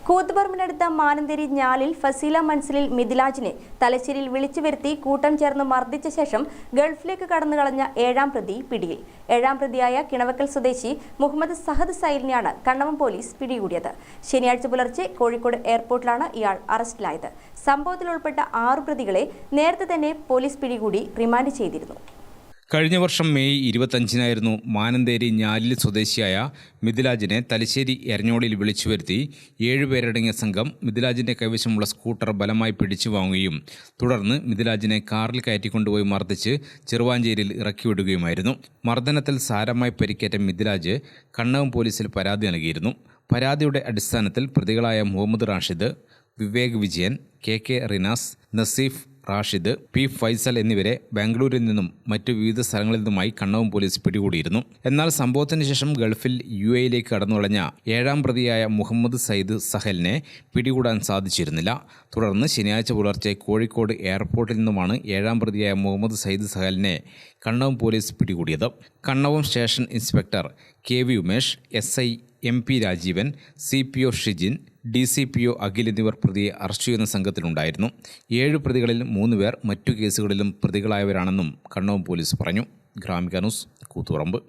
കൂത്തുപറമ്പിനടുത്ത മാനന്തേരി ഞാലിൽ ഫസീല മൻസിലിൽ മിഥിലാജിനെ തലശ്ശേരിയിൽ വിളിച്ചു വരുത്തി കൂട്ടം ചേർന്ന് മർദ്ദിച്ച ശേഷം ഗൾഫിലേക്ക് കടന്നുകളഞ്ഞ 7ാം പ്രതി പിടിയിൽ. 7ാം പ്രതിയായ കിണവക്കൽ സ്വദേശി മുഹമ്മദ് സഹദ് സൈലിനെയാണ് കണ്ണവം പോലീസ് പിടികൂടിയത്. ശനിയാഴ്ച പുലർച്ചെ കോഴിക്കോട് എയർപോർട്ടിലാണ് ഇയാൾ അറസ്റ്റിലായത്. സംഭവത്തിൽ ഉൾപ്പെട്ട 6 പ്രതികളെ നേരത്തെ തന്നെ പോലീസ് പിടികൂടി റിമാൻഡ് ചെയ്തിരുന്നു. കഴിഞ്ഞ വർഷം മെയ് 25-നായിരുന്നു മാനന്തേരി ഞാലിൽ സ്വദേശിയായ മിഥിലാജിനെ തലശ്ശേരി എരഞ്ഞോളിൽ വിളിച്ചു വരുത്തി 7 പേരടങ്ങിയ സംഘം മിഥിലാജിൻ്റെ കൈവശമുള്ള സ്കൂട്ടർ ബലമായി പിടിച്ചു വാങ്ങുകയും തുടർന്ന് മിഥിലാജിനെ കാറിൽ കയറ്റിക്കൊണ്ടുപോയി മർദ്ദിച്ച് ചെറുവാഞ്ചേരിയിൽ ഇറക്കിവിടുകയുമായിരുന്നു. മർദ്ദനത്തിൽ സാരമായി പരിക്കേറ്റ മിഥിലാജ് കണ്ണവം പോലീസിൽ പരാതി നൽകിയിരുന്നു. പരാതിയുടെ അടിസ്ഥാനത്തിൽ പ്രതികളായ മുഹമ്മദ് റാഷിദ്, വിവേക് വിജയൻ, കെ റിനാസ്, നസീഫ് റാഷിദ്, പി ഫൈസൽ എന്നിവരെ ബാംഗ്ലൂരിൽ നിന്നും മറ്റു വിവിധ സ്ഥലങ്ങളിൽ നിന്നുമായി കണ്ണവം പോലീസ് പിടികൂടിയിരുന്നു. എന്നാൽ സംഭവത്തിന് ശേഷം ഗൾഫിൽ UAE-യിലേക്ക് കടന്നുകളഞ്ഞ 7ാം പ്രതിയായ മുഹമ്മദ് സയ്യിദ് സഹലിനെ പിടികൂടാൻ സാധിച്ചിരുന്നില്ല. തുടർന്ന് ശനിയാഴ്ച പുലർച്ചെ കോഴിക്കോട് എയർപോർട്ടിൽ നിന്നുമാണ് 7ാം പ്രതിയായ മുഹമ്മദ് സയ്യിദ് സഹലിനെ കണ്ണവം പോലീസ് പിടികൂടിയത്. Kannavam station inspector KV Umesh, SI MP Rajeevan, CPO Shijin, DCPO Akhil എന്നിവർ പ്രതിയെ അറസ്റ്റ് ചെയ്യുന്ന സംഘത്തിലുണ്ടായിരുന്നു. 7 പ്രതികളിൽ 3 പേർ മറ്റു കേസുകളിലും പ്രതികളായവരാണെന്നും കണ്ണവം പോലീസ് പറഞ്ഞു. ഗ്രാമിക ന്യൂസ്, കൂത്തുപറമ്പ്.